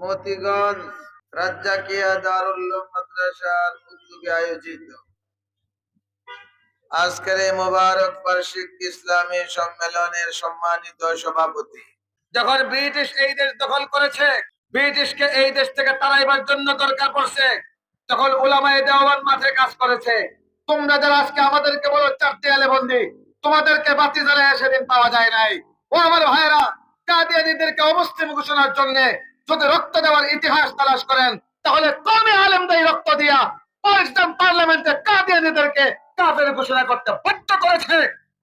মতিগঞ্জ রাজ্জাকিয়া দারুল উলুম মাদ্রাসার উদ্যোগে আয়োজিত আজকের এই মোবারক বার্ষিক ইসলামী সম্মেলনের সম্মানিত সভাপতি, যখন ব্রিটিশ এই দেশ দখল করেছে, ব্রিটিশকে এই দেশ থেকে তাড়াইবার জন্য দরকার পড়ছে, তখন উলামায়ে দেওবন্দ মাঠে কাজ করেছে। তোমরা যারা আজকে আমাদেরকে বলো চার দেয়ালে বন্দী, তোমাদেরকে বাতি জ্বালায় সেদিন পাওয়া যায় নাই। ও আমার ভাইয়েরা, কাদিয়ানীদেরকে অমুসলিম ঘোষণার জন্য যদি রক্ত দেওয়ার ইতিহাস তালাশ করেন, তাহলে কওমি আলেমদের রক্ত দিয়া পাকিস্তান পার্লামেন্টে কাদিয়ানীদেরকে কাফের ঘোষণা করতে বাধ্য করেছে।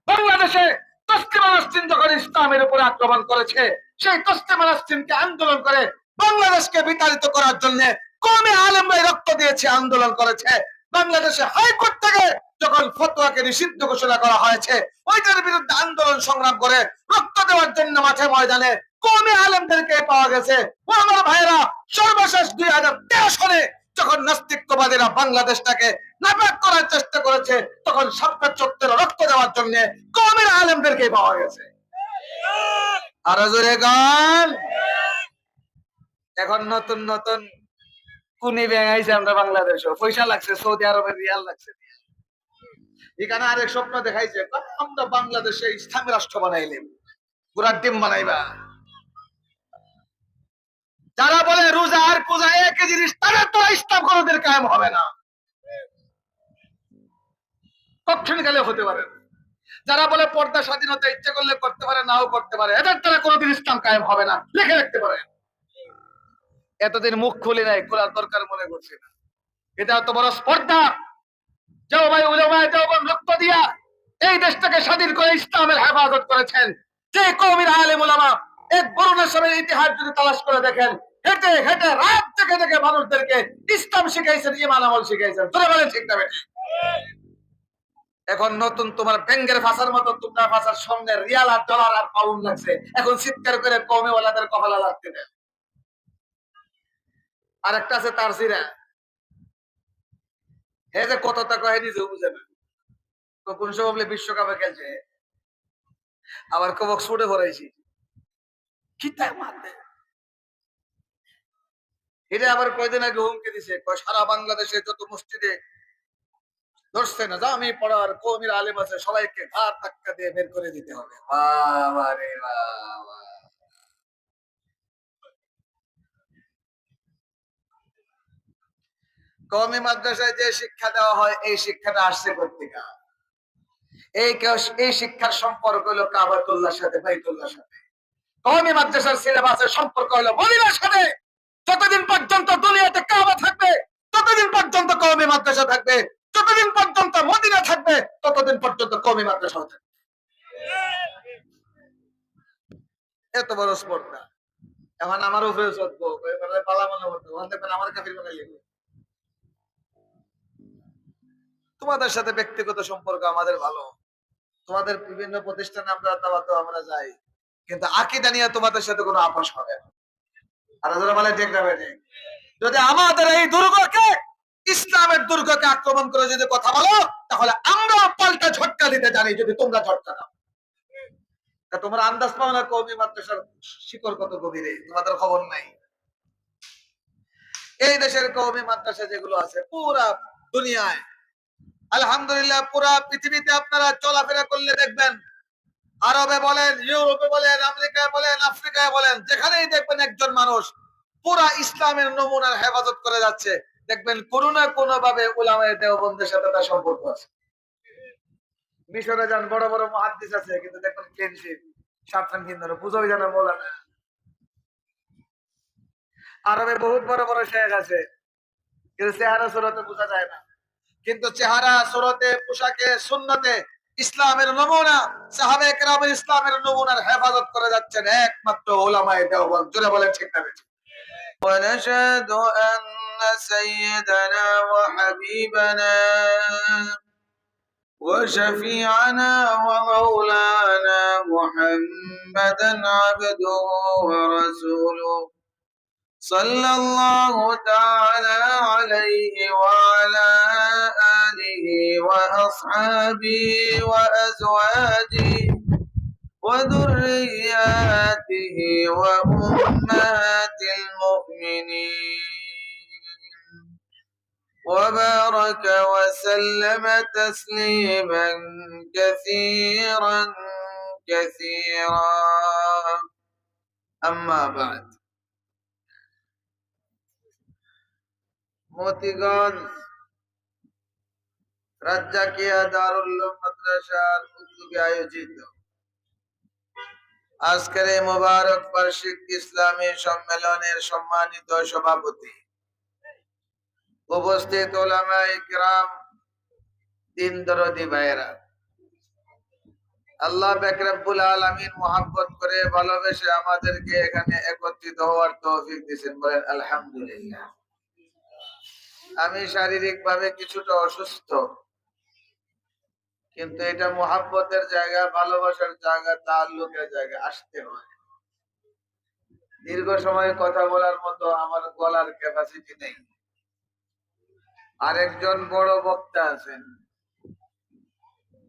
বাংলাদেশে তসলিমা নাসরিন যখন ইসলামের উপরে আক্রমণ করেছে, সেই তসলিমা নাসরিনকে আন্দোলন করে বাংলাদেশকে বিতাড়িত করার জন্য কওমি আলেমরা রক্ত দিয়েছে, আন্দোলন করেছে। বাংলাদেশে হাইকোর্ট থেকে যখন ফতোয়াকে নিষিদ্ধ ঘোষণা করা হয়েছে, ওইটার বিরুদ্ধে আন্দোলন সংগ্রাম করে রক্ত দেওয়ার জন্য মাঠে ময়দানে কওমি আলেমদেরকে পাওয়া গেছে। ও আমার ভাইয়েরা, সর্বশেষ 2013 সালে যখন নাস্তিকবাদীরা বাংলাদেশটাকে নাপাক করার চেষ্টা করেছে, তখন সাপ্তাহ চত্বরে রক্ত দেওয়ার জন্য কওমি আলেমদেরকে পাওয়া গেছে। আরো জোরে গান। এখন নতুন নতুন কুনি ব্যাঙাইছে আমরা বাংলাদেশে, পয়সা লাগছে, সৌদি আরবের রিয়াল লাগছে। এখানে আরেক স্বপ্ন দেখাইছে, আমরা বাংলাদেশে ইসলামী রাষ্ট্র বানাইলাম, পুরা টিম বানাইবা। যারা বলে রোজা আর পূজা একই জিনিস, তারা তো ইসলাম কোনদিন কায়েম হবে না, কখন গেলে হতে পারে। যারা বলে পর্দা স্বাধীনতা ইচ্ছা করলে করতে পারে, নাও করতে পারে, এদের দ্বারা কোনদিন ইসলাম কায়েম হবে না, লিখে রাখতে পারে। এতদিন মুখ খুলে নাই, খোলার দরকার মনে করছে না। এটা এত বড় স্পর্ধা। যাও ভাই, উলামায়ে দেওবন্দ রক্ত দিয়া এই দেশটাকে স্বাধীন করে ইসলামের হেফাজত করেছেন। যে কওমির আলেম উলামা এক বরুণের সময় ইতিহাস যদি তালাশ করে দেখেন, হেঁটে হেঁটে রাত থেকে দেখে মানুষদেরকে ইসলাম শিখাইছেন, ঈমান আমল শিখাইছেন। তোরা বলেন ঠিক না বেঠিক? এখন নতুন তোমার ব্যাংকের ভাষার মতো তোমরা ভাষার সঙ্গে রিয়াল আর ডলার আর পাউন্ড লাগছে, এখন চিৎকার করে কওমি ওয়ালাদের কপালে লাগতে দেন। আর একটা আছে তারসিরা, হে যে কত টাকা হয় নিজেও বুঝে না। কোন সময় বলে বিশ্বকাপে খেলছে, আবার কব অক্সফোর্ডে ভরাইছি, কি তাই মারবে। এটা আবার কয়দিন আগে হুমকি দিছে, সারা বাংলাদেশে যত মসজিদে ধরছে না জামি পড়ার কওমির আলেম আছে, সবাইকে ঘাড় ধাক্কা দিয়ে বের করে দিতে হবে। বাবা রে বাবা। কওমি মাদ্রাসায় যে শিক্ষা দেওয়া হয়, এই শিক্ষাটা আসছে কোথেকে? এই শিক্ষার সম্পর্ক হলো কাবাতুল্লাহর সাথে, বাইতুল্লাহর সাথে। কওমি মাদ্রাসার সিলেবাসের সম্পর্ক হলো মদিনার সাথে। যতদিন পর্যন্ত দুনিয়াতে কাবা থাকবে, ততদিন পর্যন্ত কওমি মাদ্রাসা থাকবে। যতদিন পর্যন্ত মদিনা থাকবে, ততদিন পর্যন্ত কওমি মাদ্রাসা থাকবে। এত বড় স্পর্ধা। এখন আমার উপরে চলবো, এবারে পালা মনে হতো, আমার কাফির বানাইলে। তোমাদের সাথে ব্যক্তিগত সম্পর্ক আমাদের ভালো, তোমাদের বিভিন্ন প্রতিষ্ঠানে আমরা যাই, কিন্তু আকীদা নিয়ে তোমাদের সাথে কোনো আপোষ হবে না। আর যারা বলে ঠিক না বেঠিক? যদি আমাদের এই দুর্গকে, ইসলামের দুর্গকে আক্রমণ করে যদি কথা বলো, তাহলে আমরা পাল্টা ঝটকা দিতে জানি, যদি তোমরা ঝটকা দাও। তোমরা আন্দাজ পাও না কওমি মাদ্রাসার শিকড় কত গভীরে, তোমাদের খবর নাই। এই দেশের কওমি মাদ্রাসা যেগুলো আছে, পুরা দুনিয়ায় আলহামদুলিল্লাহ, পুরা পৃথিবীতে আপনারা চলাফেরা করলে দেখবেন, আরবে বলেন, ইউরোপে বলেন, আমেরিকায় বলেন, আফ্রিকায় বলেন, যেখানেই দেখবেন একজন মানুষ পুরা ইসলামের নমুনার হেফাজত করে যাচ্ছে, দেখবেন কোনো না কোনো ভাবে উলামায়ে দেওবন্দের সাথে তার সম্পর্ক আছে। মিশরে যান, বড় বড় মুহাদ্দিস আছে, কিন্তু দেখবেন ক্লিনশিট, সাবধান কিন্দর বুঝোই জানা মৌলানা। আরবে বহুত বড় বড় শেখ আছে, কিন্তু চেহারা সুরতে বোঝা যায় না। কিন্তু চেহারা সুরতে, পোশাকে, সুন্নতে ইসলামের নমুনা, সাহাবায়ে কেরামের ইসলামের নমুনার হেফাজত করে যাচ্ছেন একমাত্র উলামায়ে দেওবন্দ। জোরে বলেন ঠিক না বেঠিক? ونشهد أن سيدنا وحبيبنا وشفيعنا ومولانا محمدا عبده ورسوله صلى الله تعالى عليه وعلى آله وأصحابه وأزواجه وذرياته وأمهات المؤمنين وبارك وسلم تسليما كثيرا كثيرا أما بعد মতিগঞ্জ রাজ্জাকিয়া দারুল উলুম মাদ্রাসার উদ্যোগে আয়োজিত আজকের এই মোবারক বার্ষিক ইসলামী সম্মেলনের সম্মানিত সভাপতি, উপস্থিত উলামায়ে কিরাম, দিন দরদি ভাইয়েরা, আল্লাহ পাক রব্বুল আলামিন মহব্বত করে ভালোবেসে আমাদেরকে এখানে একত্রিত হওয়ার তৌফিক দিয়েছেন, বলেন আলহামদুলিল্লাহ। আমি শারীরিক ভাবে কিছুটা অসুস্থ, কিন্তু এটা মহব্বতের জায়গা, ভালোবাসার জায়গা, তাআল্লুকের জায়গা, আসতে হয়। দীর্ঘ সময় কথা বলার মতো আমার গলার ক্যাপাসিটি নেই। আরেকজন বড় বক্তা আছেন,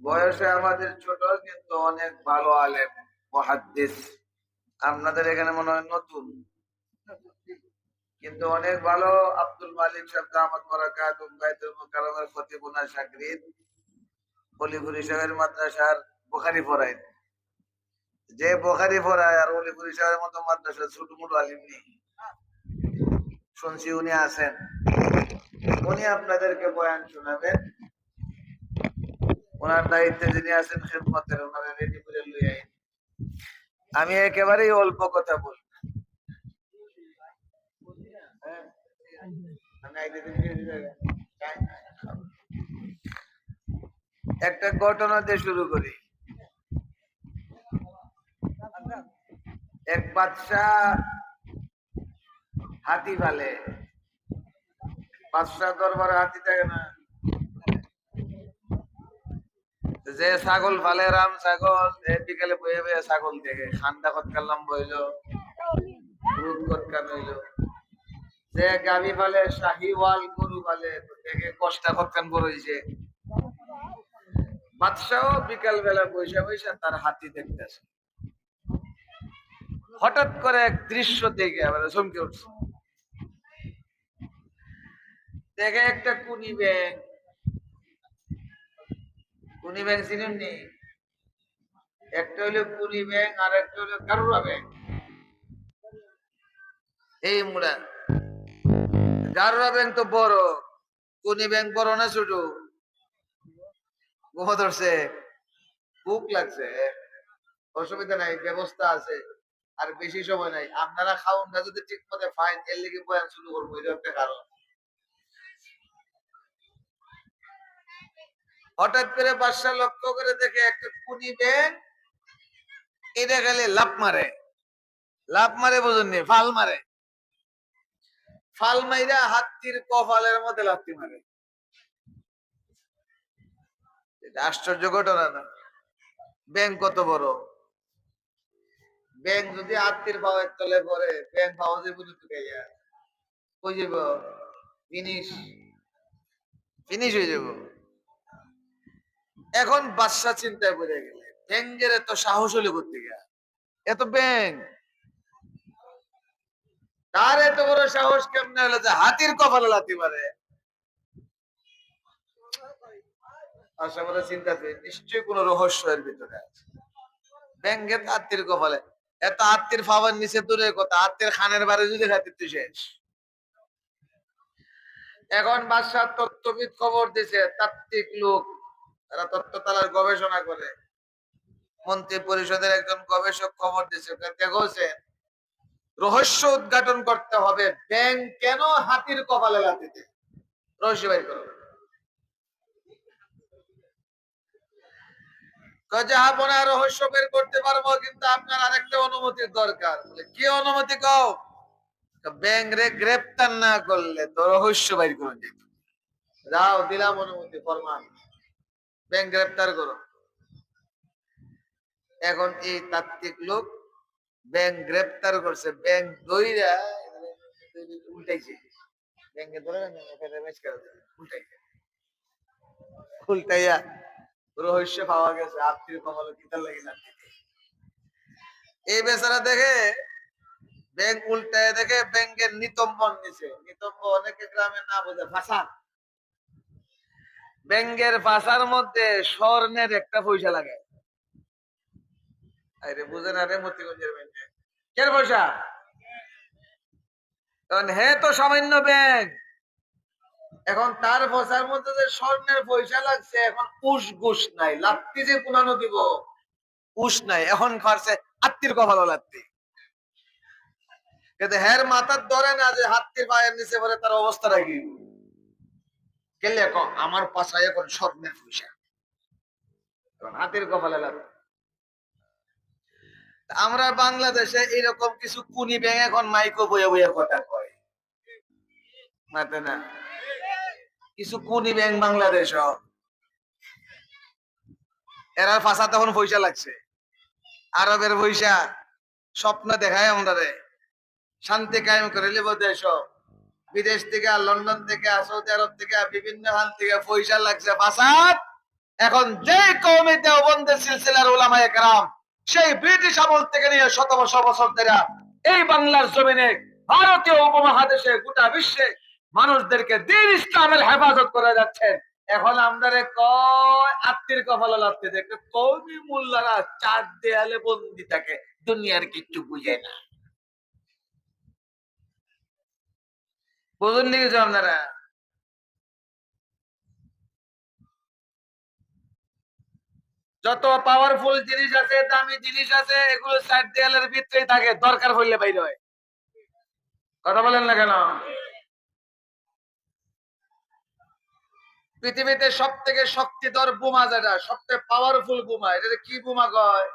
বয়সে আমাদের ছোট, কিন্তু অনেক ভালো আলেম, মুহাদ্দিস। আপনাদের এখানে মনে হয় নতুন, কিন্তু অনেক ভালো। আব্দুল মালিক সাহেব দামাত বারাকাতুহু বাইতুল মুকাররমের খতিবুনা শাগরিদ, অলিপুরি সাহেবের মাদ্রাসার বুখারী পড়ায়। যে বুখারী পড়ায় আর অলিপুরি সাহেবের মতো মাদ্রাসার ছোট মোটো আলিম নেই। শুনছি উনি আছেন, উনি আপনাদেরকে বয়ান শোনাবেন। ওনার দায়িত্বে যিনি আছেন খেদমতের, ওনারা রেডি করে লইয়া আইন। আমি একেবারেই অল্প কথা বলবো। একটা ঘটনা দিয়ে শুরু করি। এক বাদশাহ হাতি পালে। বাদশাহ দরবারে হাতি থাকে না, যে ছাগল ফালে, রাম ছাগল, বিকালে বয়ে বয়ে ছাগল দেখে খান্দা কতকাল লম্বা হইলো, রূপ কতকাল হইলো। যে গাভী ফালে, শাহিওয়াল গরু ফালে, দেখে কষ্টা কতকান বড় হইছে। বাদশাহ বিকাল বেলা বৈশা বৈশা তার হাতি দেখতেছে। হঠাৎ করে এক দৃশ্য দেখে আবার চমকে উঠছে। দেখে একটা কুনি ব্যাং। কুনি ব্যাং চিনেন নি? একটা হইলো কুনি ব্যাং, আর একটা হইলো গারুড়া ব্যাং। এই মুড়া গারুড়া ব্যাং তো বড়, কুনি ব্যাং বড় না ছোট? ঘুমা ধরছে, ভুক লাগছে, অসুবিধা নাই, ব্যবস্থা আছে, আর বেশি সময় নাই। আপনারা খাওন না যদি ঠিক মতো ফাইন, এর লিগে বয়ান শুরু করবো, এটা একটা কারণ। হঠাৎ করে বাদশা লক্ষ্য করে দেখে একটা কুনি ব্যাং এটা গেলে লাফ মারে। লাফ মারে বুঝুননি, ফাল মারে। ফাল মাইরা হাতির কপালের মধ্যে লাথি মারে। এটা আশ্চর্য ঘটনা না? ব্যাং কত বড়! ব্যাং যদি হাতির পাওয়ার তলে পড়ে, ব্যাং পাওয়া যাবে না, কই যাব? ফিনিশ, ফিনিশ হয়ে যাব। এখন বাদশা চিন্তায় পড়ে গেলে, ব্যাঙের এত সাহস হলে করতে গিয়া, এত ব্যাং, তার এত বড় সাহস কেমনে হলো যে হাতির কপালে লাথি মারে? আশা করে চিন্তা করে নিশ্চয়ই কোন রহস্য এর ভিতরে আছে। ব্যাঙের হাতির কপালে, এত হাতির ফাবার নিচে দূরের কথা, হাতির খানের বাড়ি যদি খাতির তুই শেষ। এখন বাদশাহ তত্ত্ববিদ খবর দিছে, তাত্ত্বিক লোক, তারা তত্ত্ব তালার গবেষণা করে। মন্ত্রী পরিষদের একজন গবেষক খবর দিছে, দেখছে রহস্য উদ্ঘাটন করতে হবে, ব্যাঙ কেন হাতির কপালে লাথি দেয়, রহস্য বের করো। আপনার রহস্য বের করতে পারবো, কিন্তু আপনার আরেকটা অনুমতির দরকার। কি অনুমতি কও? ব্যাঙ রে গ্রেপ্তার না করলে তো রহস্য বের করে দিত। যাও, দিলাম অনুমতি, ফরমান, ব্যাঙ গ্রেপ্তার করো। এখন এই তাত্ত্বিক লোক ব্যাঙ গ্রেপ্তার করছে, ব্যাঙ দইরা উল্টাইছে। ব্যাঙে ধরে উল্টাইছে, উল্টাইয়া রহস্য পাওয়া গেছে, আত্মীয় কমালো কিতার লাগে না। এই বেচারা দেখে ব্যাংক উল্টায় দেখে ব্যাংকের নিতম্বন নিছে। নিতম্ব অনেকে গ্রামে না বোঝে, ভাষা। ব্যাংকের ভাষার মধ্যে স্বর্ণের একটা পয়সা লাগে। আরে বুঝে না রে, মতিগঞ্জের ব্যাংকে কেন পয়সা? কারণ হে তো সামান্য ব্যাংক, এখন তার পয়সার মধ্যে যে স্বর্ণের পয়সা লাগছে, এখন উস ঘুষ নাই, লাত্তি যে পুনানো দিব উস নাই, এখন ফারছে আত্মীর কপালও লাত্তি। কিন্তু হের মাথার ধরে না যে হাত্তির পায়ের নিচে পরে তার অবস্থাটা কি। গেলে এখন আমার পাশায় এখন স্বর্ণের পয়সা, হাতির কপালে লাত্তি। আমরা বাংলাদেশে এরকম কিছু কুনি ব্যাংক এখন মাইকো বইয়া বইয়া কথা কয় না, কিছু কুনি ব্যাংক বাংলাদেশ, এরা ফাঁসা তখন পয়সা লাগছে। আরবের পয়সা স্বপ্ন দেখায় আমরা শান্তি কায়েম করে লিব দেশ। বিদেশ থেকে, লন্ডন থেকে, সৌদি আরব থেকে, বিভিন্ন স্থান থেকে পয়সা লাগছে ফাসাদ। এখন যে কওমে দেওবন্দের সিলসিলার উলামায়ে কেরাম সেই ব্রিটিশ আমল থেকে নিয়ে শত বছর ধরে এই বাংলার জমিনে, ভারতীয় উপমহাদেশে, গোটা বিশ্বে মানুষদেরকে দ্বীন ইসলামের হেফাজত করে যাচ্ছেন। এখন আমরা কয় আত্মীর কপালে লাগতে দেখে কওমি মোল্লারা চার দেয়ালে বন্দি থাকে, দুনিয়ার কিচ্ছু বুঝে না। বুঝুন নি কিছু আপনারা? যত পাওয়ারফুল জিনিস আছে, দামি জিনিস আছে, এগুলো চার দেয়ালের ভিতরেই থাকে, দরকার হইলে বাইরে হয়। কথা বলেন না কেন? পৃথিবীতে সব থেকে শক্তিধর বোমা, যেটা সবচেয়ে পাওয়ারফুল বোমা, এটা কি বোমা কয়?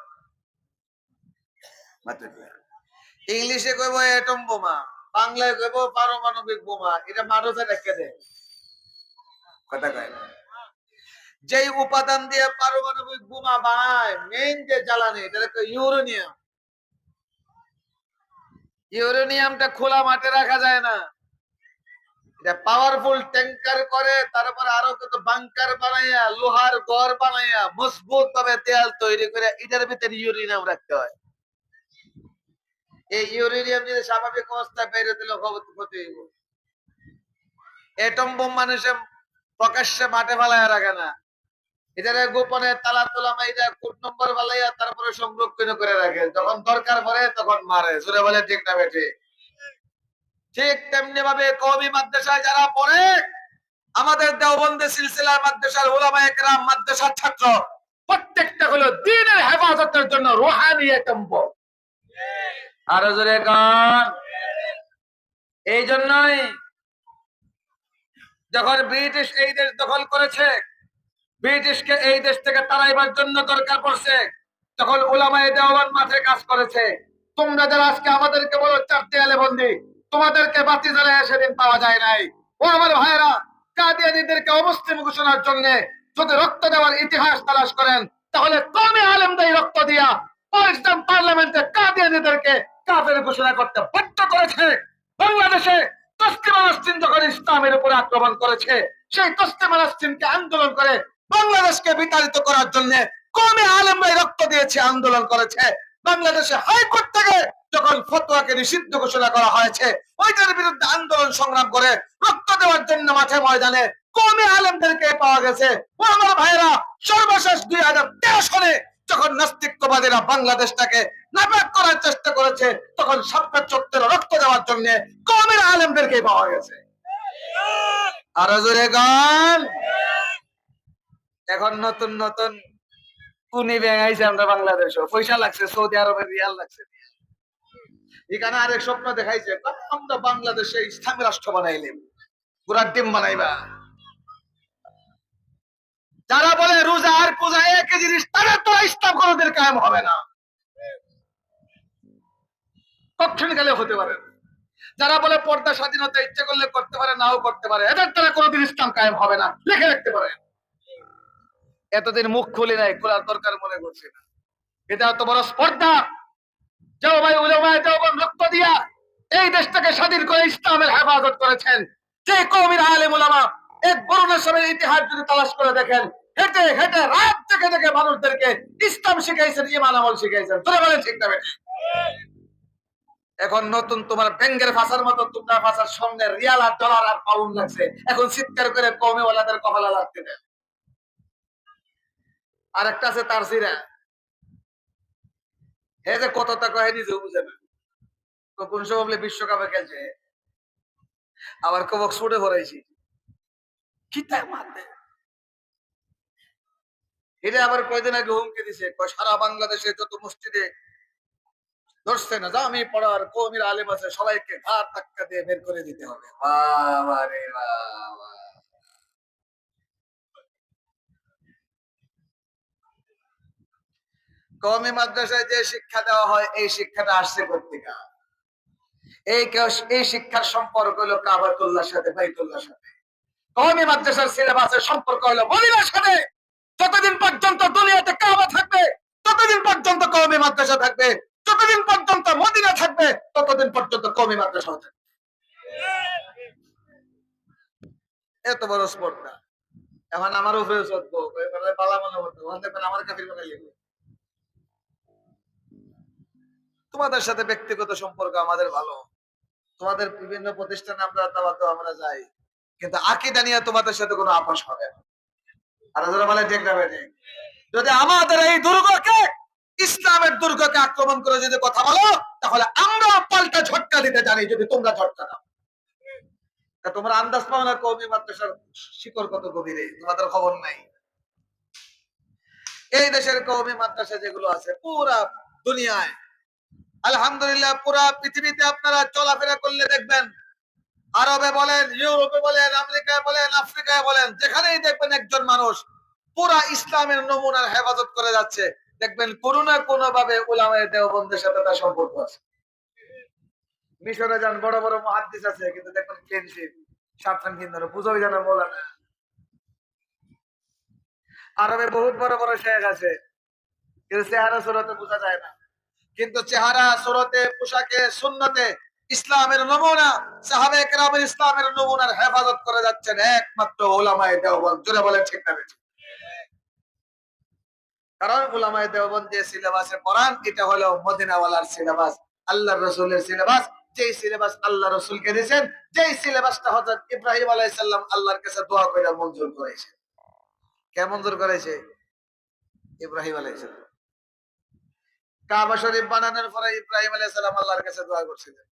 ইংলিশে কইব এটম বোমা, বাংলায় কইব পারমাণবিক বোমা। এটা মানুষে রেখে দেয়, কথা কয় না। যেই উপাদান দিয়ে পারমাণবিক বোমা বানায়, মেইন যে জ্বালানি, এটা ইউরেনিয়াম। ইউরেনিয়ামটা খোলা মাঠে রাখা যায় না, এটা পাওয়ারফুল ট্যাঙ্কার করে, তারপরে আরো কত বাংকার বানাইয়া, লোহার গড় বানাইয়া, মজবুত ভাবে দেয়াল তৈরি করে এটার ভিতরে ইউরেনিয়াম রাখতে হয়। এই ইউরেনিয়াম যদি স্বাভাবিক অবস্থায় বেরিয়ে দিলে ক্ষতি হইব। এটম বোম মানুষে প্রকাশ্যে মাঠে ফেলাইয়া রাখে না, এটারে গোপনে তালা তোলা মাইরা কোড নম্বর ফেলাইয়া তারপরে সংরক্ষণ করে রাখে, যখন দরকার পড়ে তখন মারে। জোরে বলে ঠিক না বেঠি? ঠিক তেমনি ভাবে কওমি মাদ্রাসায় যারা পড়ে, আমাদের দেওবন্দের সিলসিলার মাদ্রাসার উলামায়ে কেরাম, মাদ্রাসার ছাত্র, প্রত্যেকটা হলো দ্বীনের হেফাজতের জন্য রুহানি একাম্প। আরো জোরে গান। এই জন্যই যখন ব্রিটিশ এই দেশ দখল করেছে, ব্রিটিশকে এই দেশ থেকে তাড়াইবার জন্য দরকার পড়ছে, তখন উলামায়ে দেওবন্দ মাঠে কাজ করেছে। তোমরা যারা আজকে আমাদেরকে বলো চার দেয়ালে বন্দি, তোমাদেরকে বাতি জ্বালায় সেদিন পাওয়া যায় নাই। ও আমার ভাইয়েরা, কাদিয়ানীদেরকে অমুসলিম ঘোষণার জন্য যদি রক্ত দেওয়ার ইতিহাস তালাশ করেন, তাহলে কওমি আলেমদের রক্ত দিয়া পাকিস্তান পার্লামেন্টে কাদিয়ানীদেরকে কাফের ঘোষণা করতে বাধ্য করেছে। বাংলাদেশে তসলিমা নাসরিন যখন ইসলামের উপরে আক্রমণ করেছে, সেই তসলিমা নাসরিনকে আন্দোলন করে বাংলাদেশকে বিতাড়িত করার জন্য কওমি আলেমরাই রক্ত দিয়েছে, আন্দোলন করেছে। বাংলাদেশে হাইকোর্ট থেকে যখন ফতোয়াকে নিষিদ্ধ ঘোষণা করা হয়েছে, ওইটার বিরুদ্ধে আন্দোলন সংগ্রাম করে রক্ত দেওয়ার জন্য মাঠে ময়দানে কওমি আলেমদেরকে পাওয়া গেছে। ও আমার ভাইয়েরা, সর্বশেষ 2013 সালে যখন নাস্তিকবাদীরা বাংলাদেশটাকে নাপাক করার চেষ্টা করেছে, তখন সাপ্তাহ চত্বরে রক্ত দেওয়ার জন্য কওমি আলেমদেরকে পাওয়া গেছে। আরো জোরে গান। এখন নতুন নতুন কুনি ব্যাংক আইছে আমরা বাংলাদেশে, পয়সা লাগছে, সৌদি আরবের রিয়াল লাগছে। এখানে আরেক স্বপ্ন দেখাইছে, আমরা বাংলাদেশে ইসলামী রাষ্ট্র বানাইলাম, পুরা টিম বানাইবা। যারা বলে রোজা আর পূজা একই জিনিস, তারা তো ইসলাম কোনদিন কায়েম হবে না, কখন গেলে হতে পারে। যারা বলে পর্দা স্বাধীনতা, ইচ্ছা করলে করতে পারে, নাও করতে পারে, এদের দ্বারা কোনদিন ইসলাম কায়েম হবে না, লিখে রাখতে পারে। এতদিন মুখ খুলে নাই, খোলার দরকার মনে করছে না। এটা এত বড় স্পর্ধা। যাও ভাই, উলামায়ে দেওবন্দ রক্ত দিয়া এই দেশটাকে স্বাধীন করে ইসলামের হেফাজত করেছেন। যে কওমির আলেম উলামা এক বরুণা সময়ের ইতিহাস যদি তালাশ করে দেখেন, হেঁটে হেঁটে রাত থেকে থেকে মানুষদেরকে ইসলাম শিখাইছেন, ইমান আমল শিখাইছেন। তোরা বলেন ঠিক না বেঠিক? এখন নতুন তোমার ব্যাংকের ভাষার মতো তোমরা ভাষার সঙ্গে রিয়াল আর ডলার আর পাউন্ড লাগছে, এখন চিৎকার করে কওমিওয়ালাদের কপালে লাগতে দেয়। আর একটা আছে তার সিরা, হে যে কত টাকা হয় নিজেও বুঝে না। কোন সময় বলে বিশ্বকাপে খেলছে, আবার কবক ছুটে পড়াইছি কি তাই মারবে। এটা আবার কয়দিন আগে হুমকি দিছে, সারা বাংলাদেশে যত মসজিদে ধরছে না জামি পড়ার কওমির আলেম আছে সবাইকে ঘাট ধাক্কা দিয়ে বের করে দিতে হবে। বাবা রে বাবা। কওমি মাদ্রাসায় যে শিক্ষা দেওয়া হয় এই শিক্ষাটা আসছে কোত্থেকে? এই শিক্ষার সম্পর্ক হলো কাবাতুল্লাহর সাথে, বাইতুল্লাহর সাথে। কওমি মাদ্রাসার সিলেবাসের সম্পর্ক হলো মদিনার সাথে। যতদিন পর্যন্ত দুনিয়াতে কাবা থাকবে ততদিন পর্যন্ত কওমি মাদ্রাসা থাকবে, যতদিন পর্যন্ত মদিনা থাকবে ততদিন পর্যন্ত কওমি মাদ্রাসা থাকবে। এত বড় স্পর্ধা। এখন আমার উপরে চলবো পালা মনে করতো আমার কাফির বানাই লিখবে। তোমাদের সাথে ব্যক্তিগত সম্পর্ক আমাদের ভালো, তোমাদের বিভিন্ন প্রতিষ্ঠানে আমরা যাই, কিন্তু আকীদা নিয়ে তোমাদের সাথে কোনো আপোষ হবে না। আর যারা বলে ঠিক না বেঠিক? যদি আমাদের এই দুর্গকে, ইসলামের দুর্গকে আক্রমণ করে যদি কথা বলো, তাহলে আমরা পাল্টা ঝটকা দিতে জানি, যদি তোমরা ঝটকা দাও। তোমরা আন্দাজ পাও না কওমি মাদ্রাসার শিকড় কত গভীরে, তোমাদের খবর নাই। এই দেশের কওমি মাদ্রাসা যেগুলো আছে পুরা দুনিয়ায়, আলহামদুলিল্লাহ পুরা পৃথিবীতে আপনারা চলাফেরা করলে দেখবেন, আরবে বলেন, ইউরোপে বলেন, আমেরিকায় বলেন, আফ্রিকায় বলেন, যেখানেই দেখবেন একজন মানুষ পুরা ইসলামের নমুনার হেফাজত করে যাচ্ছে, দেখবেন কোনো না কোনো ভাবে উলামায়ে দেওবন্দের সাথে তার সম্পর্ক আছে। মিশরে যান, বড় বড় মুহাদ্দিস আছে, কিন্তু দেখবেন ক্লিন শিট, সাবধান কিন্তু বুঝাই জানা বলে না। আরবে বহুত বড় বড় শেখ আছে, কিন্তু চেহারা সুরতে বোঝা যায় না। কিন্তু চেহারা সুরতে, পোশাকে, সুন্নতে ইসলামের নমুনা, সাহাবায়ে কেরামের ইসলামের নমুনার হেফাজত করে যাচ্ছেন একমাত্র উলামায়ে দেওবন্দ। জোরে বলেন ঠিক না বেঠিক? কারণ উলামায়ে দেওবন্দ যে সিলেবাসে পড়ান এটা হলো মদিনাওয়ালার সিলেবাস, আল্লাহর রাসূলের সিলেবাস। যেই সিলেবাস আল্লাহ রাসূলকে দিয়েছেন, যেই সিলেবাসটা হযরত ইব্রাহিম আলাইহিস সালাম আল্লাহর কাছে দোয়া করে মঞ্জুর করেছে। কে মঞ্জুর করেছে? ইব্রাহিম আলাইহিস সালাম। কাবা শরীফ বানানোর পরে ইব্রাহিম আলাইহিস সালাম আল্লাহর কাছে দোয়া করছিলেন,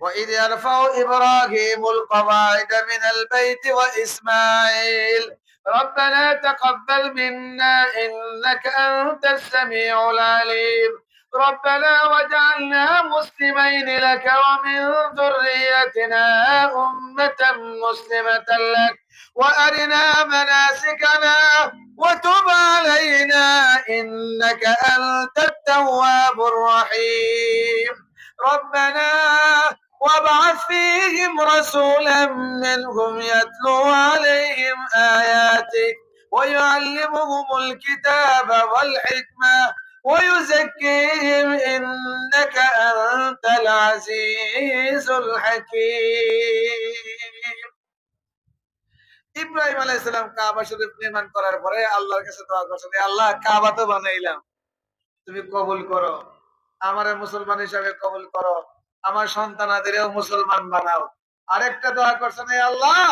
وإذ يرفع إبراهيم القواعد من البيت وإسماعيل ربنا تقبل منا إنك أنت السميع العليم ربنا واجعلنا مسلمين لك ومن ذريتنا أمة مسلمة لك وأرنا مناسكنا وتب علينا إنك أنت التواب الرحيم ربنا وابعث فيهم رسولا منهم يتلو عليهم آياتك ويعلمهم الكتاب والحكمة ويزكيهم إنك أنت العزيز الحكيم ইব্রাহিম আলাইহিস সালাম কাবা শরীফ নির্মাণ করার পরে আল্লাহর কাছে দোয়া করছেন, আল্লাহ কাবা তো বানাইলাম, তুমি কবুল করো, আমারে মুসলমান হিসাবে কবুল করো, আমার সন্তানাদেরও মুসলমান বানাও। আরেকটা দোয়া করছেন, আল্লাহ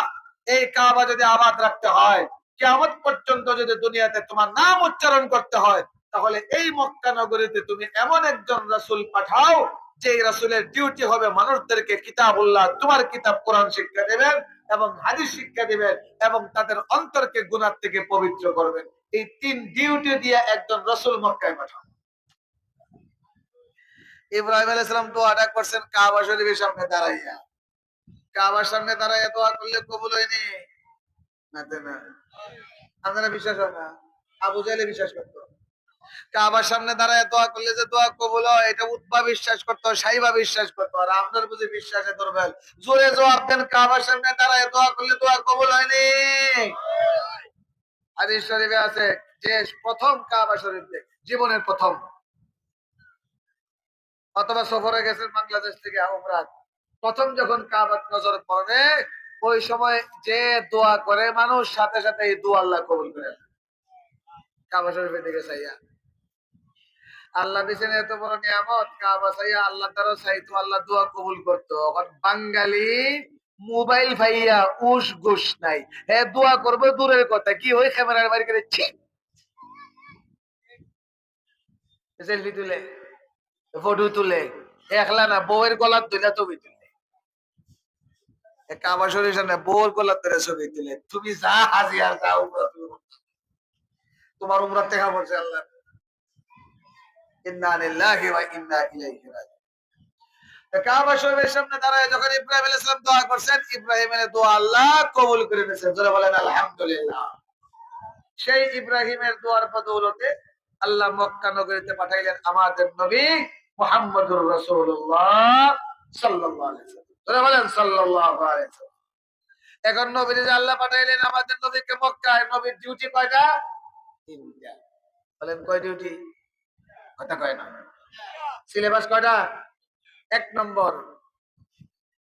এই কাবা যদি আবাদ রাখতে হয়, কিয়ামত পর্যন্ত যদি দুনিয়াতে তোমার নাম উচ্চারণ করতে হয়, তাহলে এই মক্কা নগরীতে তুমি এমন একজন রাসূল পাঠাও যে রাসূলের ডিউটি হবে মানুষদেরকে কিতাবুল্লাহ, তোমার কিতাব কোরআন শিক্ষা দেবেন এবং হাদিস শিক্ষা দিবেন এবং তাদের অন্তরকে গুনাহ থেকে পবিত্র করবেন। এই তিন ডিউটি দিয়ে একজন রাসূল মক্কায় পাঠাও। ইব্রাহিম আলাইহিস সালাম দোয়াটা করছেন কাবা শরীফের সামনে দাঁড়াইয়া। কাবার সামনে দাঁড়াইয়া দোয়া করলে কবুল হয়নি? না তো না। আপনারা বিশ্বাস হয় না? আবু জাহেল বিশ্বাস করতো কাবার সামনে দাঁড়ায় দোয়া করলে যে দোয়া কবুল হয়, এটা উতবা বিশ্বাস করতো, সাইবা বিশ্বাস করতো, আর আপনার বুঝি বিশ্বাসে দুর্বল। জোরে জবাব দেন, কাবার সামনে দাঁড়ায় দোয়া করলে দোয়া কবুল হয়নি? হাদিস শরীফে আছে যে প্রথম কাবা শরীফ জীবনের প্রথম, অথবা সফরে গেছেন বাংলাদেশ থেকে উমরা, প্রথম যখন কাবার নজর পড়ে ওই সময় যে দোয়া করে মানুষ সাথে সাথে এই দোয়া আল্লাহ কবুল করে। কাবা শরীফের দিকে চাইয়া আল্লাহ দিয়েছেন এত বড় নিয়ামত, কাবা চাইয়া আল্লাহ তারা চাইতো, আল্লাহ দোয়া কবুল করতো। এখন বাঙালি মোবাইল ভাইয়া উস ঘুষ নাই, হ্যাঁ দোয়া করবে দূরের কথা, কি ওই ক্যামেরার বাড়ি করে সেলফি তুলে ফটো তুলে, একলা না বউয়ের গলার তুলে ছবি তুলে, কাবা শরীফের সামনে বউর গলার তুলে ছবি তুলে। তুমি যা হাজিয়া যাও, তোমার উমরা দেখা পড়ছে আল্লাহ। ইন্না লিল্লাহি ওয়া ইন্না ইলাইহি রাজিউন। কাবা শরীফের সামনে দাঁড়ায় যখন ইব্রাহিম আলাইহিস সালাম দোয়া করছেন, ইব্রাহিমের দোয়া আল্লাহ কবুল করে নিয়েছেন। যারা বলেন আলহামদুলিল্লাহ। সেই ইব্রাহিমের দোয়ার বদৌলতে আল্লাহ মক্কা নগরীতে পাঠাইলেন আমাদের নবী মুহাম্মদুর রাসূলুল্লাহ সাল্লাল্লাহু আলাইহি ওয়াসাল্লাম। যারা বলেন সাল্লাল্লাহু আলাইহি ওয়াসাল্লাম। এখন নবীর যে আল্লাহ পাঠাইলেন আমাদের নবীকে মক্কায়, নবীর ডিউটি কয়টা? তিনটা। বলেন কয় ডিউটি? কথা কয় না। সিলেবাস কয়টা? এক নম্বর,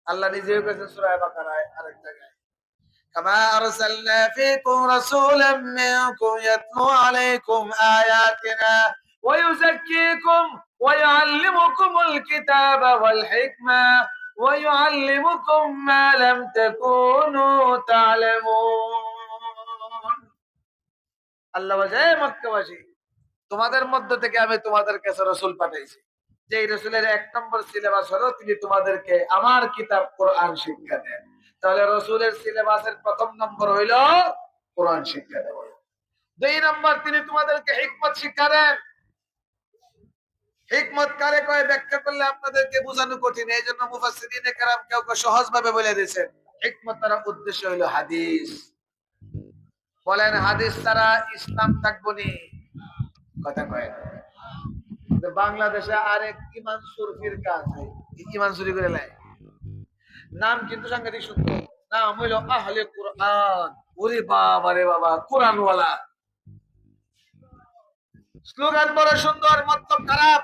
আল্লাহ নিজে করেছেন সূরা বাকারায় আরেক জায়গায়, কামা আরসালনা ফীকুম রাসূলাম মিনকুম ইয়াতলু আলাইকুম আয়াতিনা ওয়া ইউযাক্কিকুম ওয়া ইউআল্লিমুকুমুল কিতাবা ওয়াল হিকমা ওয়া ইউআল্লিমুকুম মা লাম তাকুনু তা'লামুন। আল্লাহ বলে, মক্কাবাসী, তোমাদের মধ্য থেকে আমি তোমাদের কাছে রাসূল পাঠাইছি, যে রাসূলের এক নম্বর সিলেবাস হলো তিনি তোমাদেরকে আমার কিতাব কোরআন শিক্ষা দেন। তাহলে রাসূলের সিলেবাসের প্রথম নম্বর হইল কোরআন শিক্ষা দেওয়া। দুই নম্বর, তিনি তোমাদেরকে হিকমত শিক্ষা দেন। হিকমত কারে কয় ব্যাখ্যা করলে আপনাদেরকে বোঝানো কঠিন, এই জন্য মুফাসসিরিনে কেরাম কেউ কেউ সহজ ভাবে বলে দিয়েছেন। হিকমত তার উদ্দেশ্য হইল হাদিস। বলেন হাদিস ছাড়া ইসলাম থাকবো নি? কথা কয় না। বাংলাদেশে আরেক ইমান সুরফির কাজ, ইমান চুরি করে লাই, নাম কিন্তু সাংঘাতিক সুন্দর, নাম হইল আহলে কোরআন। ওরে বাবা রে বাবা, কোরআনওয়ালা। স্লোগান বড় সুন্দর, মতলব খারাপ।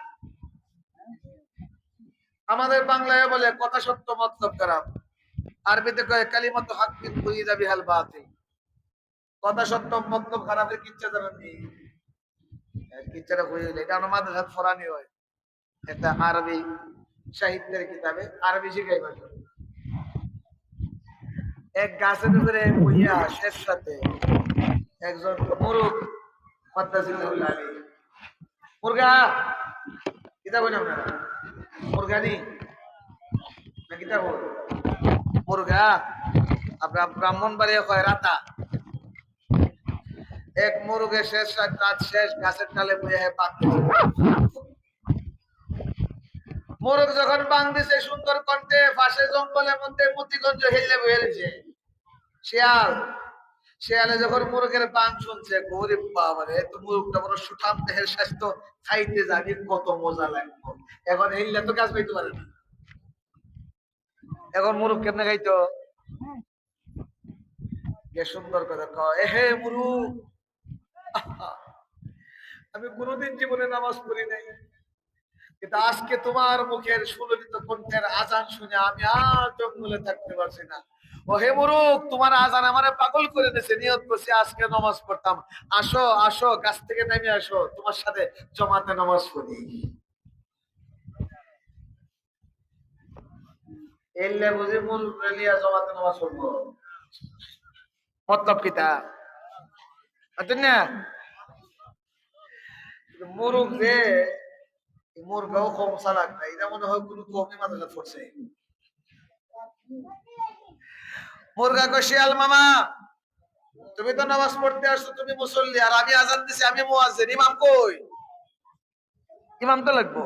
আমাদের বাংলায় বলে কথা সত্য মতলব খারাপ, আরবিতে কয় কালিমাতু হাক্কিন বুইদা বিহাল বাতিল। কথা সত্য মতলব খারাপের কিচ্ছা জানেন নি? কিচ্ছাটা বুঝলে এটা আমার মাদ্রাসাত ফরানি হয়, এটা আরবি সাহিত্যের কিতাবে আরবি শিখাইবার। এক গাছের উপরে বইয়া শেষ সাথে একজন মুরুখ মুরগা কিতাব বই না মুরগা নি না কিতাব মুরগা আপনার ব্রাহ্মণ বাড়িয়ে কয় রাতা। এক মুরগে শেষ রাত শেষ গাছের ডালে বইয়া পাকতেছে। মোরগ যখন বাং দিছে সুন্দর কণ্ঠে, পাশে জঙ্গলের মধ্যে মতিগঞ্জ হেলে বেরিয়েছে শিয়াল। শিয়ালে যখন মুরগের বাং শুনছে, গরিব বাবারে, তো মুরগটা বড় সুঠাম দেহের, স্বাস্থ্য, খাইতে জানি কত মজা লাগতো। এখন হেললে তো গাছ পাইতে পারে না। এখন মুরগ কেমনে খাইতো? সুন্দর কথা কয়, হে মুরগ, আমি কোনোদিন জীবনে নামাজ পড়ি নাই, কিন্তু আজকে তোমার মুখের সুললিত কণ্ঠের আজান শুনে আমি আর জঙ্গলে থাকতে পারছি না। ও হে মুরুখ, তোমার আজান আমারে পাগল করে দিয়েছে, নিয়ত করছি আজকে নামাজ পড়তাম। আসো আসো, গাছ থেকে নেমে আসো, তোমার সাথে জমাতে নামাজ পড়ি। এলে বুঝি মুরুখ রেলিয়া জমাতে নামাজ পড়বো, মতলব কিতা না? মুরুখ যে মুরগাও কম চালাক না, এটা মনে হয় কোন কমই মাদ্রাসা পড়ছে। মুরগা কয়, শিয়াল মামা, তুমি তো নামাজ পড়তে আসছো, তুমি মুসল্লি, আর আমি আজান দিছি, আমি মুয়াজ্জিন, ইমাম কই? ইমাম তো লাগবো।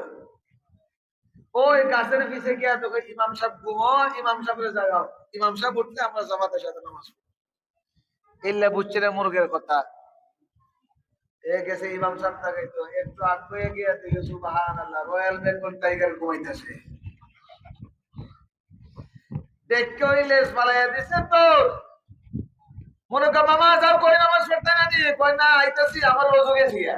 ওই গাছের পিছে গিয়া তোকে ইমাম সাহেব ঘুমো, ইমাম সাহেবের জায়গা, ইমাম সাহেব উঠলে আমরা জামাতের সাথে নামাজ পড়ি। এল্লা বুঝছে না মুরগের কথা। এ গেছে ইমাম সাহেব তাকাইতো, একটু আগে গিয়া দেখে সুবহানাল্লাহ, রয়্যাল বেঙ্গল টাইগার ঘুমাইতেছে। দেখে ওই লেজ পালাইয়া দিছে তো। মনে কর মামা যাও, কই নামাজ পড়তে না দিয়ে, কই না আইতাছি, আমার ওযু গেছে গিয়া।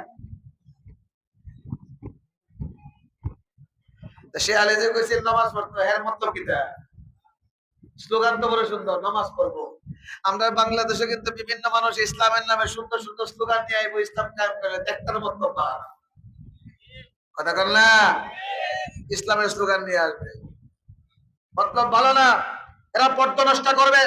সে আলে যে কইছিল নামাজ পড়তে, এর মতলব কিটা? স্লোগান তো বড় সুন্দর, নামাজ পড়বো। আমরা বাংলাদেশে কিন্তু বিভিন্ন মানুষ ইসলামের নামে সুন্দর সুন্দর স্লোগান নিয়ে আইবো, ইসলাম কায়েম করে দেখতার মতো পাওয়া না। কথা বল না, ইসলামের স্লোগান নিয়ে আসবে, মতলব ভালো না। এরা পর্দা নষ্ট করবে,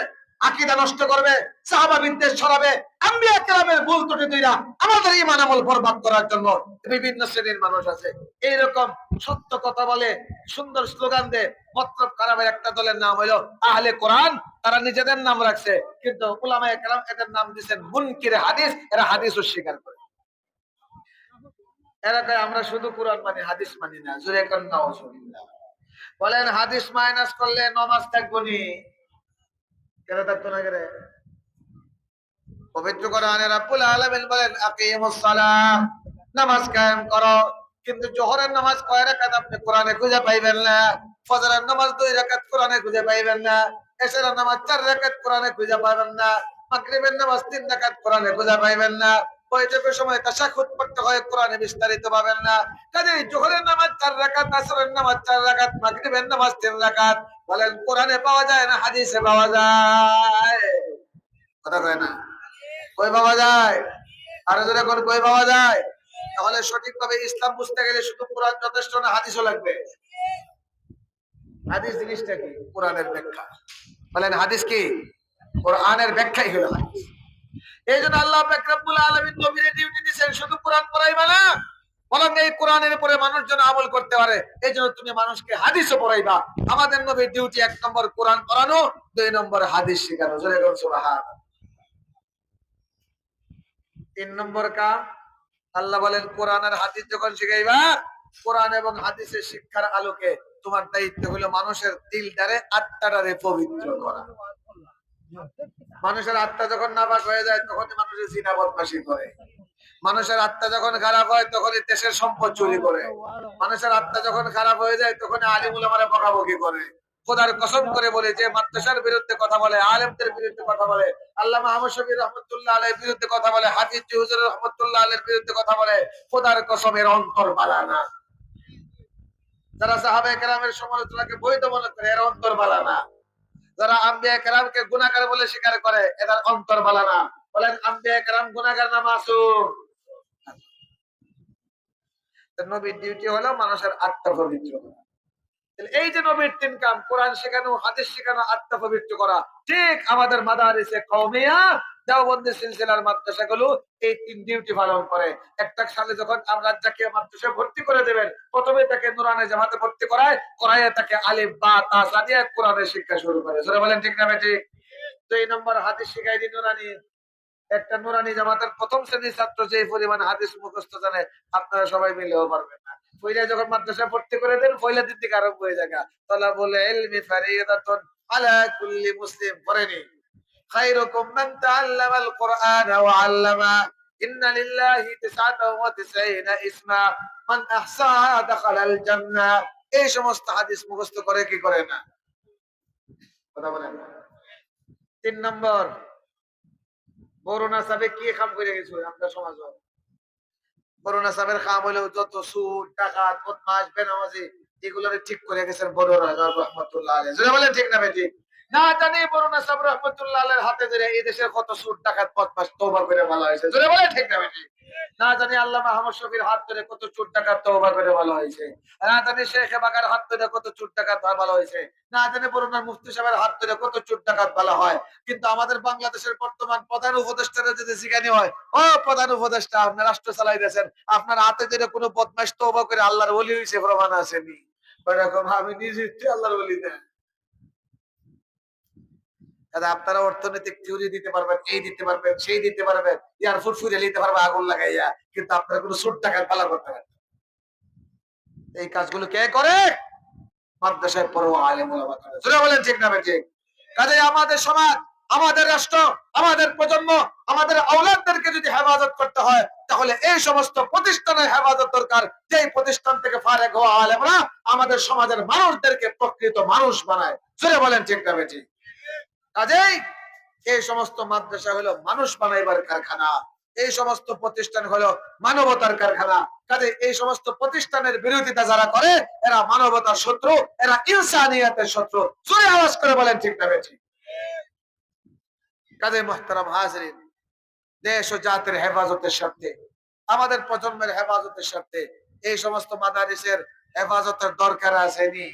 আকীদা নষ্ট করবে, সাহাবা বিদ্বেষ ছড়াবে, আম্বিয়া কেরামের ভুল ত্রুটি দুইরা আমাদের ঈমান আমল বরবাদ করার জন্য বিভিন্ন শ্রেণীর মানুষ আছে। এইরকম সত্য কথা বলে, সুন্দর স্লোগান দেয়, মতলব খারাপের একটা দলের নাম হলো আহলে কোরআন। তারা নিজেদের নাম রাখছে, কিন্তু উলামায়ে কেরাম এদের নাম দিয়েছেন মুনকিরে হাদিস। এরা হাদিস অস্বীকার করে। এরা কয় আমরা শুধু কোরআন মানি, হাদিস মানি না। জোরে কোন নাউজুবিল্লাহ। বলেন হাদিস মাইনাস করলে নামাজ থাকবো নি? কেন থাকতো না? কেন? পবিত্র কোরআনে রাব্বুল আলামিন বলেন আকিমুস সালাহ, নামাজ কায়েম করো। কিন্তু জোহরের নামাজ কয় রাকাত আপনি কোরআনে খুঁজে পাইবেন না। ফজরের নামাজ 2 রাকাত কোরআনে খুঁজে পাইবেন না। এশারের নামাজ 4 রাকাত কোরআনে খুঁজে পাবেন না। মাগরিবের নামাজ 3 রাকাত কোরআনে খুঁজে পাইবেন না। ওইটুকু সময় তাশাহুদ পড়তে হয়, কোরআনে বিস্তারিত পাবেন না। কাজেই জোহরের নামাজ 4 রাকাত, আসরের নামাজ 4 রাকাত, মাগরিবের নামাজ 3 রাকাত। বলেন কোরআনে পাওয়া যায় না হাদিসে পাওয়া যায়? কথা কয় না, কই পাওয়া যায়? আর যদি এখন কই পাওয়া যায়? তাহলে সঠিকভাবে ইসলাম বুঝতে গেলে শুধু কোরআন যথেষ্ট না, হাদিসও লাগবে। হাদিস জিনিসটা কি? কোরআনের ব্যাখ্যা। বলেন হাদিস কি? কোরআনের ব্যাখ্যাই হলো হাদিস। এই জন্য আল্লাহ পাক রব্বুল আলামিন নবীর ডিউটি দিয়েছেন শুধু কোরআন পড়াইবা না, বরং এই কোরআনের উপরে মানুষ যেন আমল করতে পারে, এই জন্য তুমি মানুষকে হাদিসও পড়াইবা। আমাদের নবীর ডিউটি 1 নম্বর কোরআন পড়ানো, 2 নম্বর হাদিস শেখানো। জোরে বলুন সুবহানাল্লাহ। 3 নম্বর কাম, আল্লাহ বলেন কোরআন আর হাদিস যখন শিখাইবা, কোরআন এবং হাদিসের শিক্ষার আলোকে তোমার দায়িত্ব হলো মানুষের দিলটারে, আত্মাটারে পবিত্র করা। মানুষের আত্মা যখন নাপাক হয়ে যায় তখন মানুষের জিনা বদমাশি করে। মানুষের আত্মা যখন খারাপ হয় তখনই দেশের সম্পদ চুরি করে। মানুষের আত্মা যখন খারাপ হয়ে যায় তখন আলিম উলামারা বকাবকি করে। খোদার কসম করে বলে, যে মাদ্রাসার বিরুদ্ধে কথা বলে, আলেমদের বিরুদ্ধে কথা বলে, আল্লামা আহমদ শফি রহমতুল্লাহ আলাইহির বিরুদ্ধে কথা বলে, হাফিজ হুজুর রহমতুল্লাহ আলাইহির বিরুদ্ধে কথা বলে, খোদার কসমের অন্তর বালা না। যারা সাহাবায়ে কেরামের সমালোচনাকে বৈধ মনে করে, এর অন্তর বালা না। যারা আম্বিয়া কেরামকে গুনাহগার বলে স্বীকার করে, এদের অন্তর বালা না। বলেন আম্বিয়া কেরাম গুনাহগার না মাসুম? নবীর ডিউটি হলো মানুষের আত্মা পবিত্র করা। এই যে নবীর 3 কাম, কোরআন শেখানো, হাদিস শেখানো, আত্মা পবিত্র করা, ঠিক আমাদের মাদারিসে কওমিয়া, দেওবন্দি সিলসিলার মাদ্রাসাগুলো এই 3 ডিউটি পালন করে। একটা সালে যখন আমরা যাকে মাদ্রাসায় ভর্তি করে দেবেন, প্রথমে তাকে নুরানি জামাতে ভর্তি করায় তাকে আলিফ বা তা দিয়ে কোরআনের শিক্ষা শুরু করে। জোরে বলেন ঠিক না ঠিক? 2 নম্বর হাদিস শিখাই দিন নুরানি। একটা নুরানি জামাতের প্রথম শ্রেণীর ছাত্র যে পরিমাণ হাদিস মুখস্থ জানে, আপনারা সবাই মিলেও পারবেন না। পয়লা যখন মাদ্রাসায় ভর্তি করে দেন, পয়লা দিন থেকে আরম্ভ হয়ে যায় তালাবুল ইলমি ফারিদাতুন আলা কুল্লি মুসলিম। পড়েনি খায়রুকুম মান তাআল্লামাল কুরআন ওয়া আল্লামা, ইন্না লিল্লাহি 99 ইসমা, মান আহসাহা দাখালাল জান্নাহ। এই সমস্ত হাদিস মুখস্থ করে কি করে না? কথা বলেন। 3 নম্বর, করোনা সাবে কি কাম করে গেছে আমরা সমাজ? করোনা সাবের কাম হলো যত সুদ, ডাকাত, বদমাশ, বেনামাজি, এগুলো ঠিক করে গেছেন বড় রাজা রহমতুল্লাহ আলাইহি। যারা বলেন ঠিক না বেঠিক? না জানি করোনা সাব রহমতুল্লাহ আলাইহির হাতে ধরে এই দেশের কত সুদ, ডাকাত, বদমাশ তওবা করে ভালো হয়েছে। যারা বলেন ঠিক না বেঠিক? না জানি আল্লামা আহমদ শফির হাত ধরে কত চোর ডাকাত তওবা করে ভালো হয়েছে। না জানি শেখ বাগার হাত ধরে কত চোর ডাকাত ভালো হয়েছে। না জানি বরুণার মুফতি সাহেবের হাত ধরে কত চোর ডাকাত ভালো হয়। কিন্তু আমাদের বাংলাদেশের বর্তমান প্রধান উপদেষ্টারা যদি জিজ্ঞাসা হয়, ও প্রধান উপদেষ্টা, আপনি রাষ্ট্র চালাইতেছেন, আপনার হাতে ধরে কোনো বদমাশ তওবা করে আল্লাহর ওলি হয়েছে প্রমাণ আসেনি? এরকম আমি নিজে আল্লাহর ওলি না। আপনারা অর্থনৈতিক থিওরি দিতে পারবেন, এই দিতে পারবেন, সেই দিতে পারবেন, ইয়ার ফুটফুটে নিতে পারবেন আগুন লাগাইয়া, কিন্তু আপনারা কোনো সুদ টাকার পালা করতে পারেন। এই কাজগুলো কে করে? মাদ্রাসায় পড়ো আলেম ওলামা করে। যারা বলেন ঠিক না ঠিক? কাজে আমাদের সমাজ, আমাদের রাষ্ট্র, আমাদের প্রজন্ম, আমাদের আওলাদদেরকে যদি হেফাজত করতে হয়, তাহলে এই সমস্ত প্রতিষ্ঠানের হেফাজত দরকার। যেই প্রতিষ্ঠান থেকে ফারেক হওয়া আলেমরা আমাদের সমাজের মানুষদেরকে প্রকৃত মানুষ বানায়। যারা বলেন ঠিক না ঠিক? কাজেই এই সমস্ত মাদ্রাসা হলো মানুষ বানাইবার কারখানা। এই সমস্ত প্রতিষ্ঠান হলো মানবতার কারখানা। কাজে এই সমস্ত প্রতিষ্ঠানের বিরোধিতা যারা করে এরা মানবতার শত্রু, এরা ইনসানিয়াতের শত্রু। জোরে আওয়াজ করে বলেন ঠিক না বেঠিক? কাজে মুহতারাম হাজরিন, দেশ ও জাতির হেফাজতের স্বার্থে, আমাদের প্রজন্মের হেফাজতের স্বার্থে এই সমস্ত মাদারিসের হেফাজতের দরকার আছে নি?